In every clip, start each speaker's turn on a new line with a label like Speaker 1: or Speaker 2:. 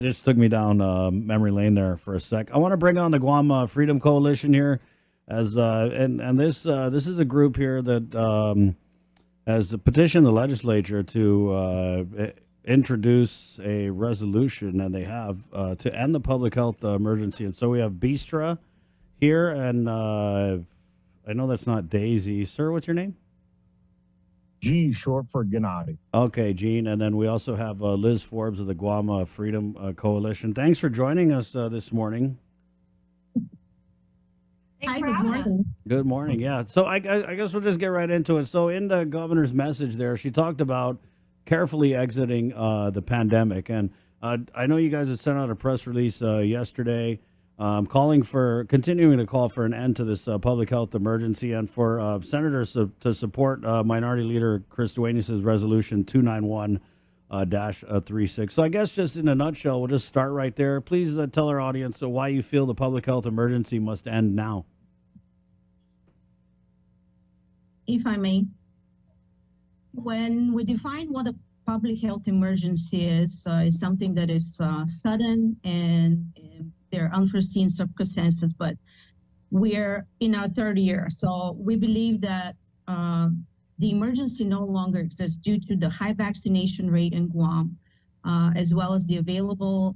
Speaker 1: It just took me down memory lane there for a sec. I want to bring on the Guam Freedom Coalition here, as and this is a group here that has petitioned the legislature to introduce a resolution, and they have to end the public health emergency. And so we have Bistra here, and I know that's not Daisy. Sir, what's your name?
Speaker 2: G, short for Gennady.
Speaker 1: Okay, Gene. And then we also have Liz Forbes of the Guam Freedom Coalition. Thanks for joining us this morning.
Speaker 3: Hi, good morning.
Speaker 1: Good morning. Yeah. So I guess we'll just get right into it. So in the governor's message there, she talked about carefully exiting the pandemic. And I know you guys had sent out a press release yesterday continuing to call for an end to this public health emergency, and for senators to support Minority Leader Chris Duenas' resolution 291-36. So I guess just in a nutshell, we'll just start right there. Please tell our audience why you feel the public health emergency must end now.
Speaker 3: If I may, when we define what a public health emergency is something that is sudden and there are unforeseen circumstances, but we're in our third year. So we believe that the emergency no longer exists due to the high vaccination rate in Guam, as well as the available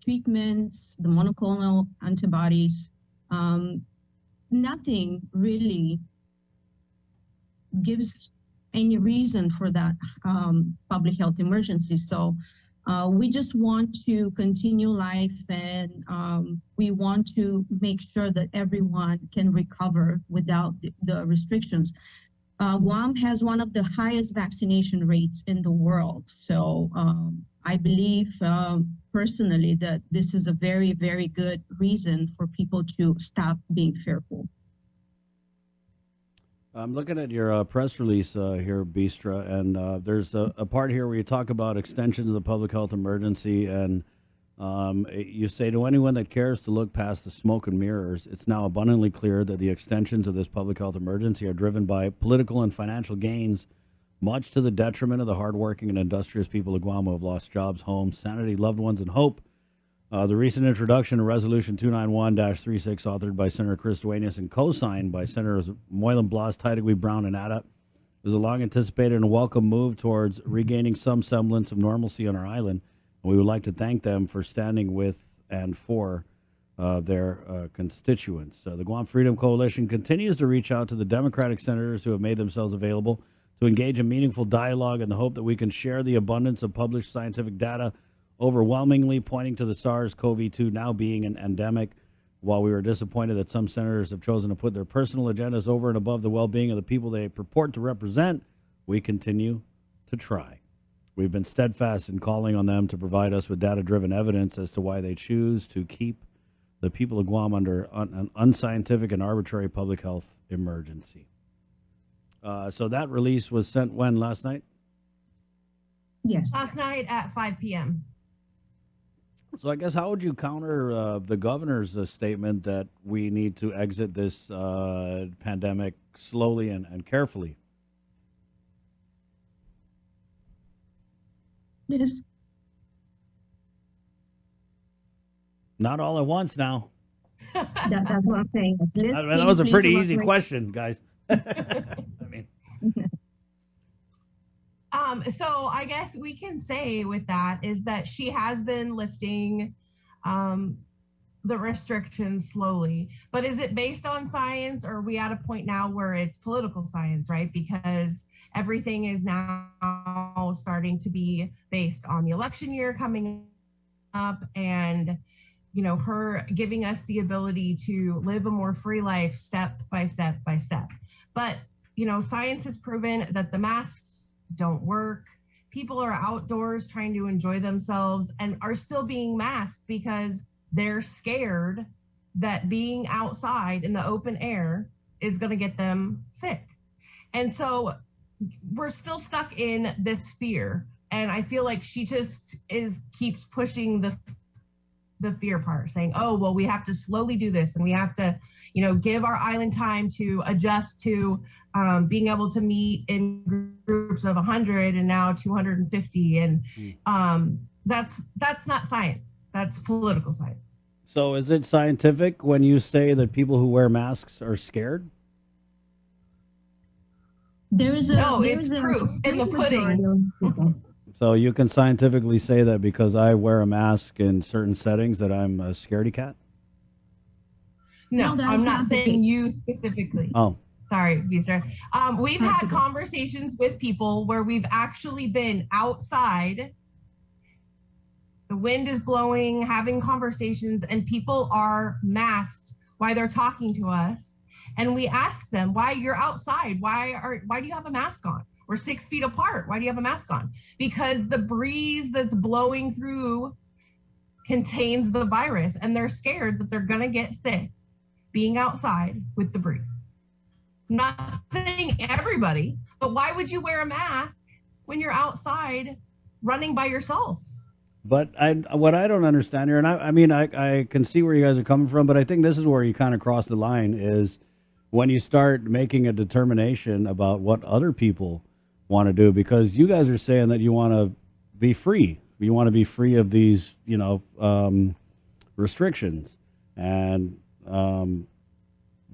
Speaker 3: treatments, the monoclonal antibodies. Nothing really gives any reason for that public health emergency. So we just want to continue life, and we want to make sure that everyone can recover without the restrictions. Guam has one of the highest vaccination rates in the world. So I believe personally that this is a very, very good reason for people to stop being fearful.
Speaker 1: I'm looking at your press release here, Bistra, and there's a part here where you talk about extensions of the public health emergency, and you say, to anyone that cares to look past the smoke and mirrors, it's now abundantly clear that the extensions of this public health emergency are driven by political and financial gains, much to the detriment of the hardworking and industrious people of Guam who have lost jobs, homes, sanity, loved ones, and hope. The recent introduction of Resolution 291-36, authored by Senator Chris Duenas and co-signed by Senators Moylan, Blas, Tydegui, Brown, and Atta, is a long-anticipated and welcome move towards regaining some semblance of normalcy on our island. And we would like to thank them for standing with and for their constituents. The Guam Freedom Coalition continues to reach out to the Democratic senators who have made themselves available to engage in meaningful dialogue in the hope that we can share the abundance of published scientific data overwhelmingly pointing to the SARS-CoV-2 now being an endemic. While we were disappointed that some senators have chosen to put their personal agendas over and above the well-being of the people they purport to represent, we continue to try. We've been steadfast in calling on them to provide us with data-driven evidence as to why they choose to keep the people of Guam under an unscientific and arbitrary public health emergency. So that release was sent when, last night?
Speaker 3: Yes.
Speaker 4: Last night at 5 p.m.
Speaker 1: So I guess how would you counter the governor's statement that we need to exit this pandemic slowly and carefully?
Speaker 3: Yes.
Speaker 1: Not all at once now.
Speaker 3: That's what I'm saying.
Speaker 1: That was a pretty easy question, guys. I mean.
Speaker 4: So I guess we can say with that is that she has been lifting the restrictions slowly, but is it based on science, or are we at a point now where it's political science, right? Because everything is now starting to be based on the election year coming up, and her giving us the ability to live a more free life step by step by step. But science has proven that the masks don't work. People are outdoors trying to enjoy themselves and are still being masked because they're scared that being outside in the open air is going to get them sick. And so we're still stuck in this fear. And I feel like she just keeps pushing the fear part, saying, oh, well, we have to slowly do this, and we have to, give our island time to adjust to being able to meet in groups of 100 and now 250. And that's not science. That's political science.
Speaker 1: So is it scientific when you say that people who wear masks are scared?
Speaker 3: There is a
Speaker 4: No,
Speaker 3: there
Speaker 4: it's
Speaker 3: is a
Speaker 4: proof in the
Speaker 3: great majority
Speaker 4: pudding.
Speaker 3: of people.
Speaker 1: So you can scientifically say that because I wear a mask in certain settings that I'm a scaredy cat?
Speaker 4: No,
Speaker 3: No, that
Speaker 4: I'm
Speaker 3: is
Speaker 4: not
Speaker 3: not the
Speaker 4: saying
Speaker 3: case.
Speaker 4: you specifically.
Speaker 1: Oh,
Speaker 4: Sorry, Vista. We've had
Speaker 3: Possible.
Speaker 4: conversations with people where we've actually been outside. The wind is blowing, having conversations, and people are masked while they're talking to us. And we ask them, why you're outside? Why do you have a mask on? We're 6 feet apart. Why do you have a mask on? Because the breeze that's blowing through contains the virus, and they're scared that they're gonna get sick being outside with the breeze. I'm not saying everybody, but why would you wear a mask when you're outside running by yourself?
Speaker 1: but what I don't understand here, and I mean, I can see where you guys are coming from, but I think this is where you kind of cross the line is when you start making a determination about what other people want to do, because you guys are saying that you want to be free. You want to be free of these, restrictions. And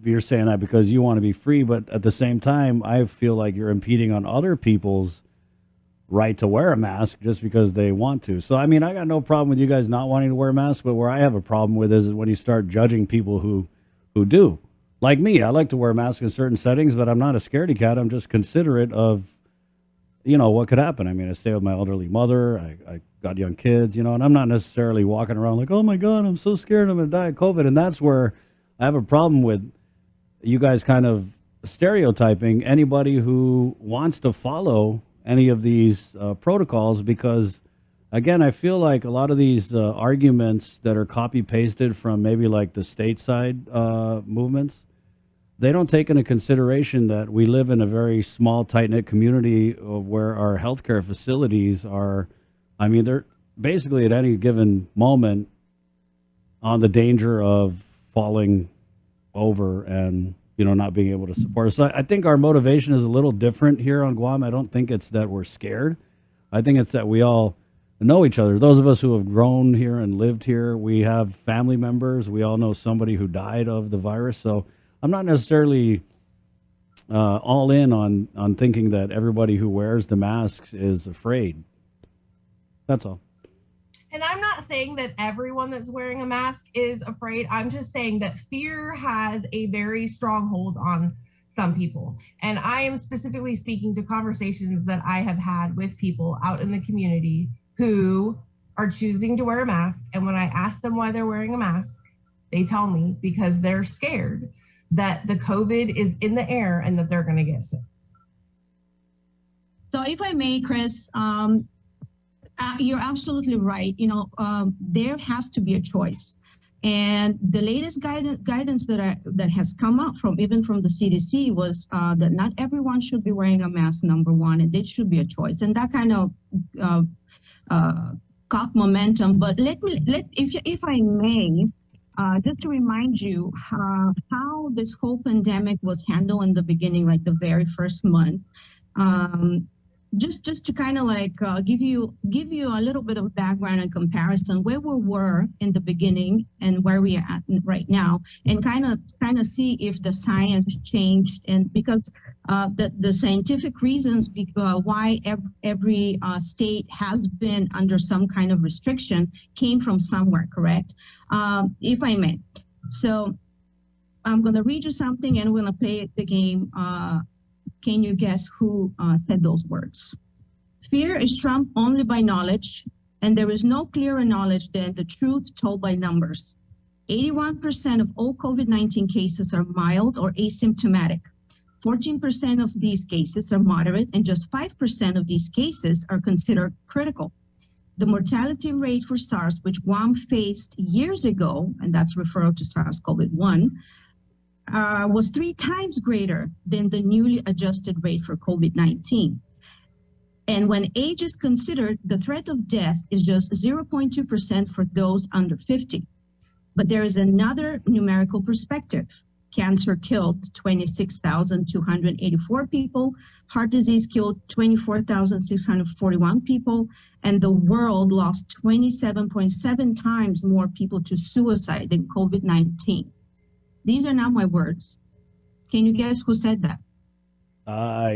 Speaker 1: you're saying that because you want to be free, but at the same time, I feel like you're impeding on other people's right to wear a mask just because they want to. So, I mean, I got no problem with you guys not wanting to wear a mask, but where I have a problem with is when you start judging people who do. Like me, I like to wear a mask in certain settings, but I'm not a scaredy cat. I'm just considerate of, what could happen. I mean, I stay with my elderly mother. I got young kids, and I'm not necessarily walking around like, oh my God, I'm so scared I'm going to die of COVID. And that's where I have a problem with you guys kind of stereotyping anybody who wants to follow any of these protocols, because again, I feel like a lot of these arguments that are copy pasted from maybe like the stateside movements, they don't take into consideration that we live in a very small, tight knit community where our healthcare facilities are, I mean, they're basically at any given moment on the danger of falling over and not being able to support us. So I think our motivation is a little different here on Guam. I don't think it's that we're scared. I think it's that we all know each other. Those of us who have grown here and lived here, we have family members. We all know somebody who died of the virus. So I'm not necessarily all in on thinking that everybody who wears the masks is afraid. That's all.
Speaker 4: And I'm not saying that everyone that's wearing a mask is afraid. I'm just saying that fear has a very strong hold on some people. And I am specifically speaking to conversations that I have had with people out in the community who are choosing to wear a mask. And when I ask them why they're wearing a mask, they tell me because they're scared that the COVID is in the air and that they're going to get sick.
Speaker 3: So if I may, Chris, you're absolutely right. There has to be a choice. And the latest guidance that has come out from the CDC was that not everyone should be wearing a mask, number one, and it should be a choice. And that kind of caught momentum. But if I may, just to remind you how this whole pandemic was handled in the beginning, like the very first month. Just to kind of like give you a little bit of background and comparison where we were in the beginning and where we are at right now, and kind of see if the science changed, and because the scientific reasons why every state has been under some kind of restriction came from somewhere, correct? If I may. So I'm going to read you something and we're going to play the game. Can you guess who said those words? Fear is trumped only by knowledge, and there is no clearer knowledge than the truth told by numbers. 81% of all COVID-19 cases are mild or asymptomatic. 14% of these cases are moderate, and just 5% of these cases are considered critical. The mortality rate for SARS, which Guam faced years ago, and that's referred to SARS-CoV-1, was 3 times greater than the newly adjusted rate for COVID-19. And when age is considered, the threat of death is just 0.2% for those under 50. But there is another numerical perspective. Cancer killed 26,284 people. Heart disease killed 24,641 people. And the world lost 27.7 times more people to suicide than COVID-19. These are not my words. Can you guess who said that?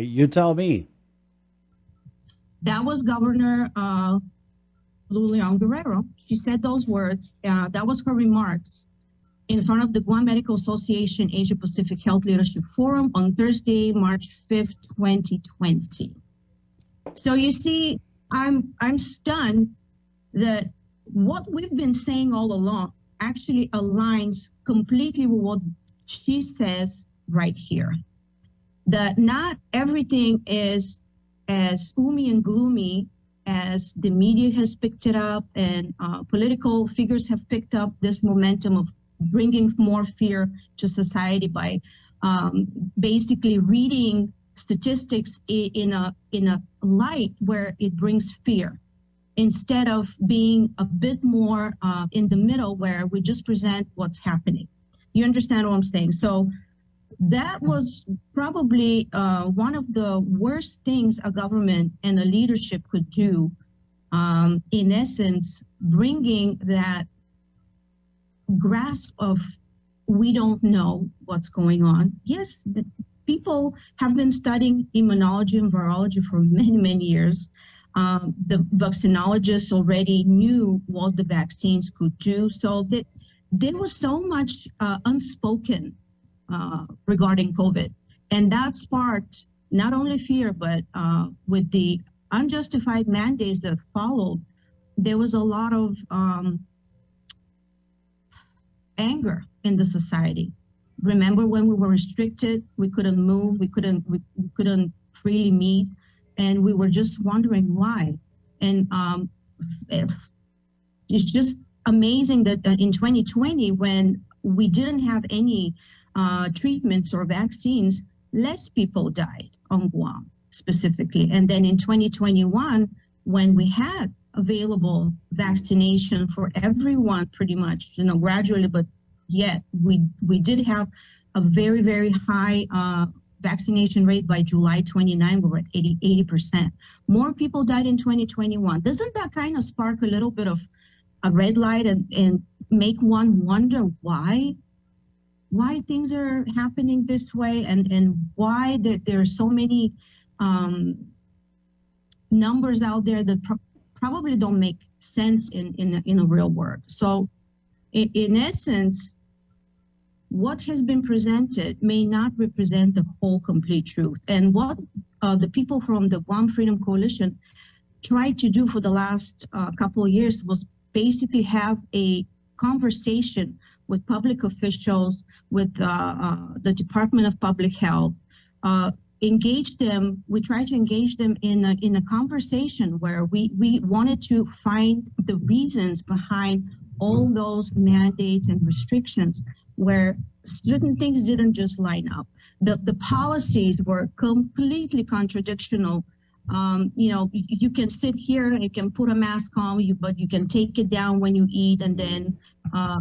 Speaker 1: You tell me.
Speaker 3: That was Governor Lulian Guerrero. She said those words. That was her remarks in front of the Guam Medical Association Asia Pacific Health Leadership Forum on Thursday, March 5th, 2020. So you see, I'm stunned that what we've been saying all along actually aligns completely with what she says right here. That not everything is as gloomy and gloomy as the media has picked it up, and political figures have picked up this momentum of bringing more fear to society by basically reading statistics in a light where it brings fear, instead of being a bit more in the middle where we just present what's happening. You understand what I'm saying? So that was probably one of the worst things a government and a leadership could do. In essence, bringing that grasp of we don't know what's going on. Yes, the people have been studying immunology and virology for many, many years. The vaccinologists already knew what the vaccines could do. So that there was so much unspoken regarding COVID. And that sparked not only fear, but with the unjustified mandates that followed, there was a lot of anger in the society. Remember when we were restricted, we couldn't move, we couldn't freely meet, and we were just wondering why. And it's just amazing that in 2020, when we didn't have any treatments or vaccines, less people died on Guam specifically. And then in 2021, when we had available vaccination for everyone pretty much, gradually, but yet we did have a very, very high vaccination rate. By July 29, we were at 80%. More people died in 2021. Doesn't that kind of spark a little bit of a red light and make one wonder why things are happening this way, and why that there are so many numbers out there that probably don't make sense in a real world. So in essence, what has been presented may not represent the whole complete truth. And what the people from the Guam Freedom Coalition tried to do for the last couple of years was basically have a conversation with public officials, with the Department of Public Health, engage them. We try to engage them in a conversation where we wanted to find the reasons behind all those mandates and restrictions, where certain things didn't just line up. The policies were completely contradictional. You can sit here and you can put a mask on, but you can take it down when you eat, and then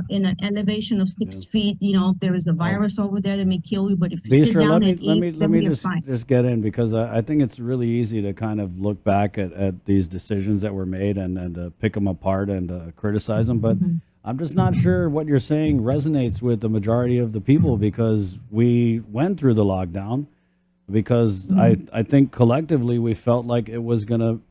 Speaker 3: in an elevation of 6 feet, there is a virus over there that may kill you. But if you sit down and eat,
Speaker 1: let me
Speaker 3: you're fine.
Speaker 1: just get in, because I think it's really easy to kind of look back at these decisions that were made and pick them apart and criticize them. But I'm just not sure what you're saying resonates with the majority of the people, because we went through the lockdown. Because I think collectively we felt like it was going to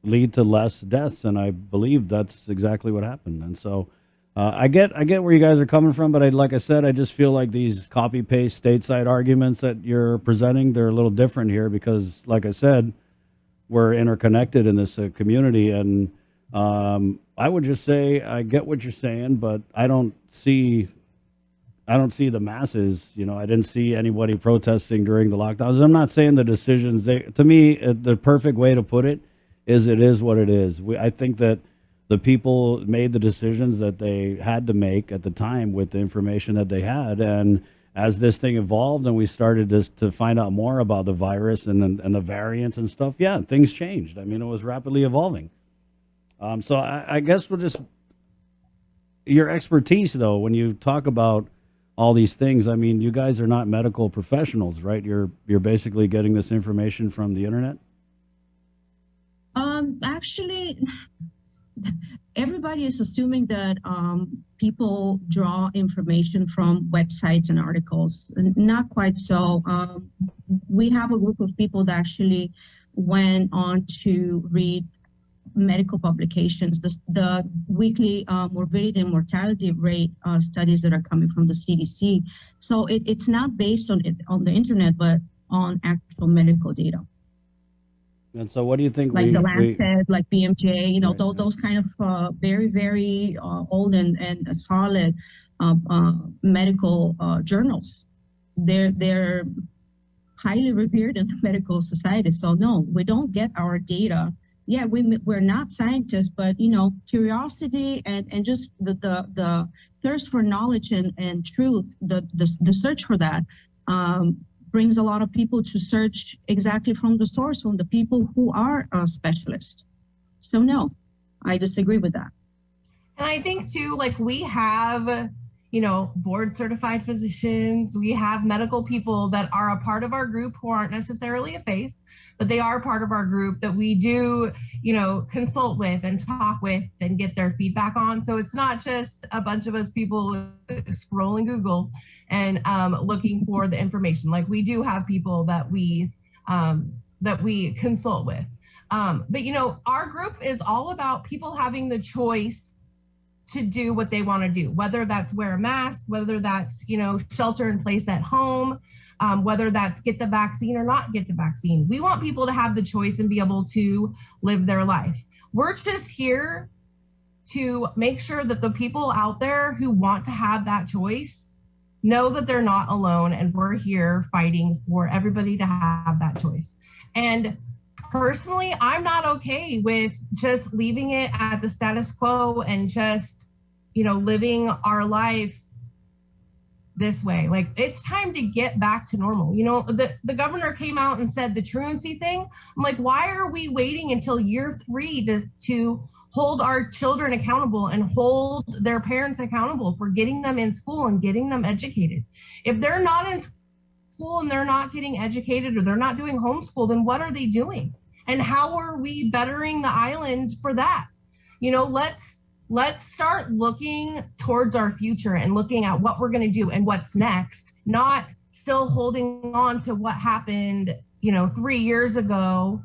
Speaker 1: lead to less deaths, and I believe that's exactly what happened. And so I get where you guys are coming from, but like I said, I just feel like these copy paste stateside arguments that you're presenting, they're a little different here, because like I said, we're interconnected in this community. And I would just say I get what you're saying, but I don't see the masses. I didn't see anybody protesting during the lockdowns. I'm not saying the decisions, to me, the perfect way to put it is what it is. I think that the people made the decisions that they had to make at the time with the information that they had. And as this thing evolved and we started to find out more about the virus and the variants and stuff, yeah, things changed. I mean, it was rapidly evolving. So I guess we'll just, your expertise though, when you talk about all these things. I mean, you guys are not medical professionals, right? You're basically getting this information from the internet.
Speaker 3: Actually, everybody is assuming that people draw information from websites and articles. Not quite so. We have a group of people that actually went on to read medical publications, the weekly morbidity and mortality rate studies that are coming from the CDC. So it's not based on the internet, but on actual medical data.
Speaker 1: And so, what do you think?
Speaker 3: Like the Lancet, like BMJ, you know,
Speaker 1: Right,
Speaker 3: those kind of very, very old and solid medical journals. They're highly revered in the medical society. So no, we don't get our data. Yeah, we're not scientists, but you know, curiosity and just the thirst for knowledge and truth, the search for that. Brings a lot of people to search exactly from the source, from the people who are specialists. So no, I disagree with that.
Speaker 4: And I think too, like we have, you know, board certified physicians, we have medical people that are a part of our group who aren't necessarily a face, but they are part of our group that we do, you know, consult with and talk with and get their feedback on. So it's not just a bunch of us people scrolling Google and looking for the information. Like we do have people that we consult with. But you know, our group is all about people having the choice to do what they want to do, whether that's wear a mask, whether that's, you know, shelter in place at home, whether that's get the vaccine or not get the vaccine. We want people to have the choice and be able to live their life. We're just here to make sure that the people out there who want to have that choice know that they're not alone, and we're here fighting for everybody to have that choice. And personally, I'm not okay with just leaving it at the status quo and just, you know, living our life this way. Like it's time to get back to normal. You know, the governor came out and said the truancy thing. I'm like, why are we waiting until year 3 to hold our children accountable and hold their parents accountable for getting them in school and getting them educated? If they're not in school and they're not getting educated or they're not doing homeschool, then what are they doing? And how are we bettering the island for that? You know, let's start looking towards our future and looking at what we're going to do and what's next, not still holding on to what happened, you know, 3 years ago.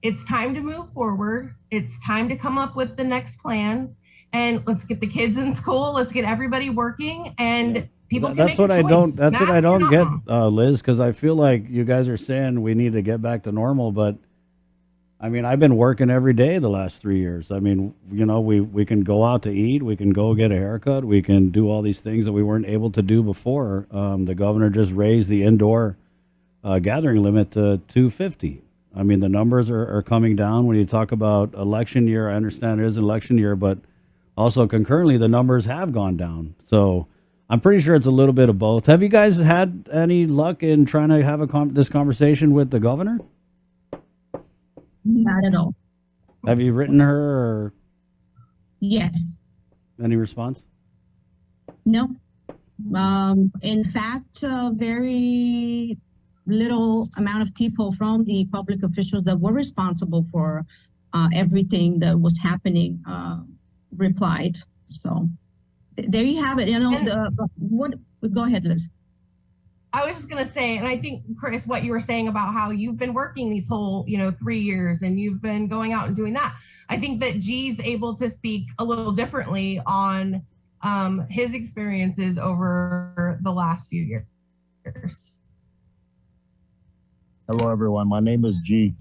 Speaker 4: It's time to move forward. It's time to come up with the next plan, and let's get the kids in school. Let's get everybody working, and people can make a choice.
Speaker 1: That's what I don't get, Liz, because I feel like you guys are saying we need to get back to normal, but I mean, I've been working every day the last 3 years. I mean, you know, we can go out to eat, we can go get a haircut, we can do all these things that we weren't able to do before. The governor just raised the indoor gathering limit to 250. I mean, the numbers are coming down. When you talk about election year, I understand it is an election year, but also concurrently, the numbers have gone down. So I'm pretty sure it's a little bit of both. Have you guys had any luck in trying to have this conversation with the governor?
Speaker 3: Not at all.
Speaker 1: Have you written her or
Speaker 3: Yes.
Speaker 1: any response?
Speaker 3: No. In fact, very little amount of people from the public officials that were responsible for everything that was happening replied. So there you have it. You know, go ahead, Liz.
Speaker 4: I was just going to say, and I think, Chris, what you were saying about how you've been working these whole, 3 years and you've been going out and doing that. I think that G's able to speak a little differently on his experiences over the last few years.
Speaker 2: Hello, everyone. My name is G.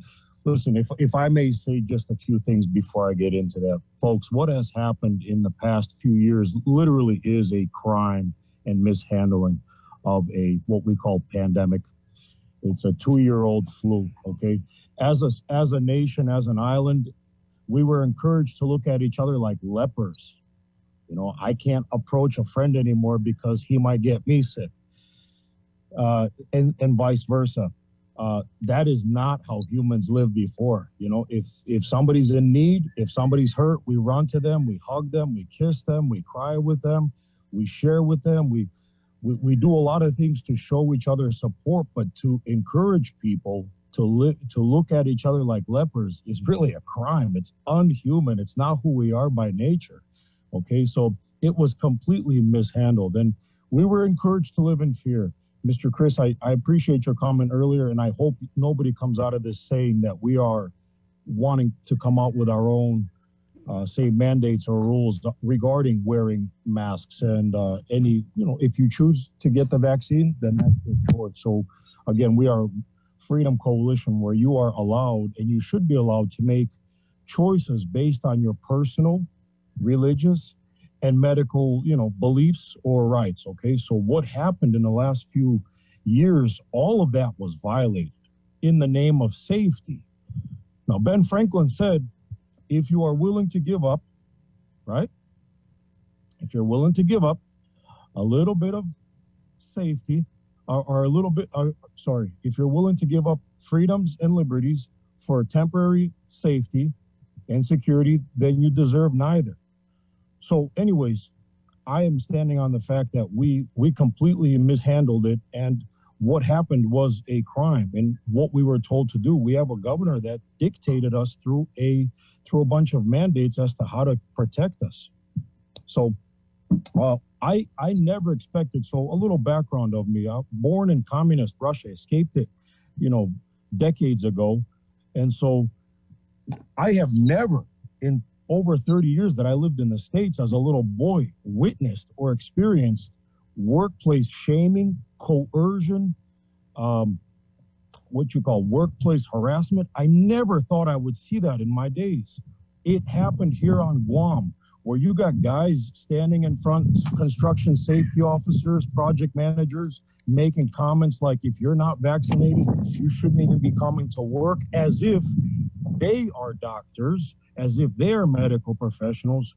Speaker 2: Listen, if I may say just a few things before I get into that. Folks, what has happened in the past few years literally is a crime and mishandling of what we call pandemic. It's a 2-year-old flu, okay? As a nation, as an island, we were encouraged to look at each other like lepers. I can't approach a friend anymore because he might get me sick, and vice versa. That is not how humans lived before. If somebody's in need, if somebody's hurt, we run to them, we hug them, we kiss them, we cry with them, we share with them, we we do a lot of things to show each other support, but to encourage people to look at each other like lepers is really a crime. It's unhuman. It's not who we are by nature. Okay, so it was completely mishandled, and we were encouraged to live in fear. Mr. Chris, I appreciate your comment earlier, and I hope nobody comes out of this saying that we are wanting to come out with our own, say, mandates or rules regarding wearing masks. And if you choose to get the vaccine, then that's your choice. So again, we are Freedom Coalition, where you are allowed, and you should be allowed, to make choices based on your personal, religious, and medical, beliefs or rights. Okay, so what happened in the last few years, all of that was violated in the name of safety. Now, Ben Franklin said, if you are willing to give up, right? If you're willing to give up a little bit of safety, or a little bit, if you're willing to give up freedoms and liberties for temporary safety and security, then you deserve neither. So anyways, I am standing on the fact that we completely mishandled it, and what happened was a crime. And what we were told to do, we have a governor that dictated us through a bunch of mandates as to how to protect us. So I never expected. So a little background of me: born in communist Russia, escaped it, decades ago, and so I have never, in over 30 years that I lived in the States as a little boy, witnessed or experienced workplace shaming, coercion, workplace harassment. I never thought I would see that in my days. It happened here on Guam, where you got guys standing in front, construction safety officers, project managers, making comments like, if you're not vaccinated, you shouldn't even be coming to work, as if they are doctors, as if they are medical professionals.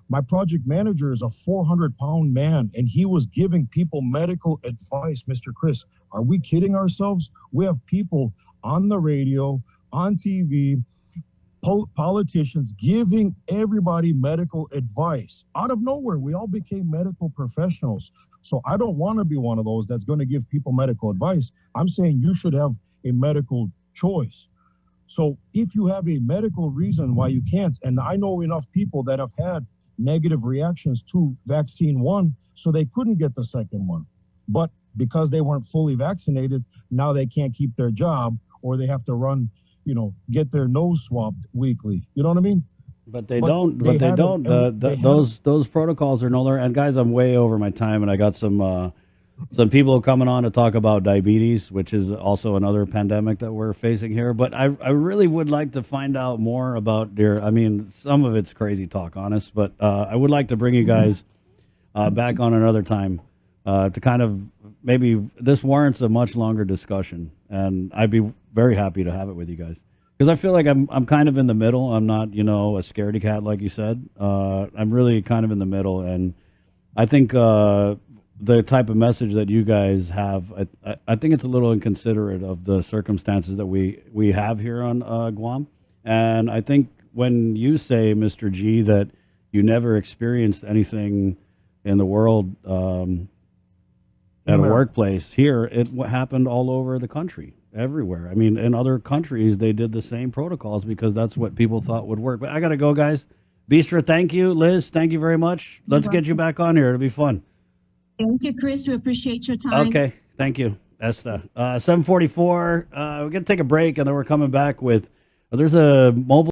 Speaker 2: My project manager is a 400-pound man, and he was giving people medical advice. Mr. Chris, are we kidding ourselves? We have people on the radio, on TV, politicians giving everybody medical advice. Out of nowhere, we all became medical professionals. So I don't want to be one of those that's going to give people medical advice. I'm saying you should have a medical choice. So if you have a medical reason why you can't, and I know enough people that have had negative reactions to vaccine 1, so they couldn't get the second one. But because they weren't fully vaccinated, now they can't keep their job, or they have to run, get their nose swabbed weekly. You know what I mean?
Speaker 1: But they don't. Those protocols are no longer. And guys, I'm way over my time, and I got some people coming on to talk about diabetes, which is also another pandemic that we're facing here. But I really would like to find out more about some of it's crazy talk, honest, but I would like to bring you guys back on another time to kind of, maybe this warrants a much longer discussion, and I'd be very happy to have it with you guys. Because I feel like I'm kind of in the middle. I'm not, a scaredy cat, like you said. I'm really kind of in the middle, and I think the type of message that you guys have, I think it's a little inconsiderate of the circumstances that we have here on Guam. And I think when you say, Mr. G, that you never experienced anything in the world at a workplace here, it happened all over the country, everywhere. I mean, in other countries, they did the same protocols because that's what people thought would work. But I got to go, guys. Bistra, thank you. Liz, thank you very much. Let's get you back on here. It'll be fun.
Speaker 3: Thank you, Chris. We appreciate your time.
Speaker 1: Okay. Thank you, Esther. 7:44. We're going to take a break, and then we're coming back with, there's a mobile